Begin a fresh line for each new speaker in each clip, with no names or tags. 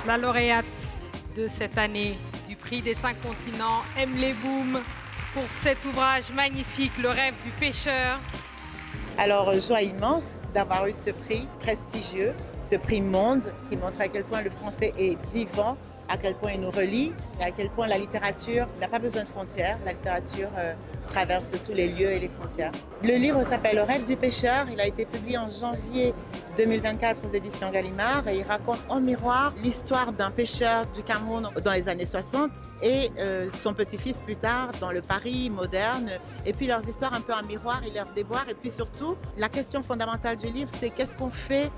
La lauréate de cette année du prix des 5 continents, Emily Boom, pour cet ouvrage magnifique, Le rêve du pêcheur.
Alors, joie immense d'avoir eu ce prix prestigieux, ce prix Monde, qui montre à quel point le français est vivant, à quel point il nous relie, et à quel point la littérature n'a pas besoin de frontières. La littérature traverse tous les lieux et les frontières. Le livre s'appelle Le rêve du pêcheur. Il a été publié en janvier 2024 aux éditions Gallimard et il raconte en miroir l'histoire d'un pêcheur du Cameroun dans les années 60 et son petit-fils plus tard dans le Paris moderne. Et puis leurs histoires un peu en miroir et leurs déboires. Et puis surtout, la question fondamentale du livre, c'est qu'est-ce qu'on fait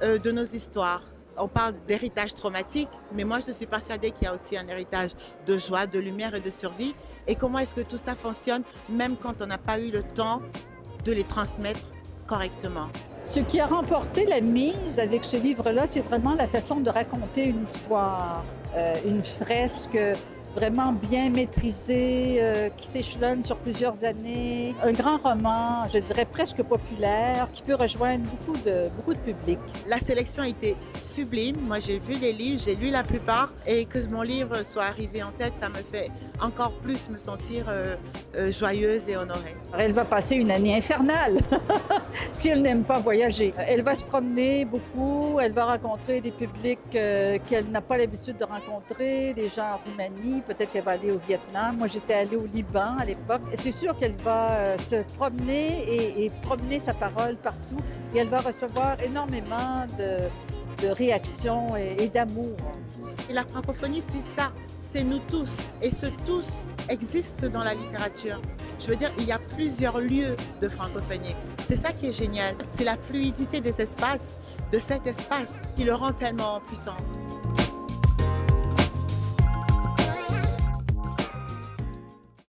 de nos histoires ? On parle d'héritage traumatique, mais moi je suis persuadée qu'il y a aussi un héritage de joie, de lumière et de survie. Et comment est-ce que tout ça fonctionne, même quand on n'a pas eu le temps de les transmettre correctement.
Ce qui a remporté la mise avec ce livre-là, c'est vraiment la façon de raconter une histoire, une fresque vraiment bien maîtrisée, qui s'échelonne sur plusieurs années. Un grand roman, je dirais presque populaire, qui peut rejoindre beaucoup de public.
La sélection a été sublime. Moi, j'ai vu les livres, j'ai lu la plupart. Et que mon livre soit arrivé en tête, ça me fait encore plus me sentir joyeuse et honorée.
Elle va passer une année infernale si elle n'aime pas voyager. Elle va se promener beaucoup, elle va rencontrer des publics qu'elle n'a pas l'habitude de rencontrer, des gens en Roumanie, peut-être qu'elle va aller au Vietnam. Moi, j'étais allée au Liban à l'époque. C'est sûr qu'elle va se promener et promener sa parole partout. Et elle va recevoir énormément de réactions et d'amour.
Et la francophonie, c'est ça, c'est nous tous. Et ce tous existe dans la littérature. Je veux dire, il y a plusieurs lieux de francophonie. C'est ça qui est génial. C'est la fluidité des espaces, de cet espace, qui le rend tellement puissant.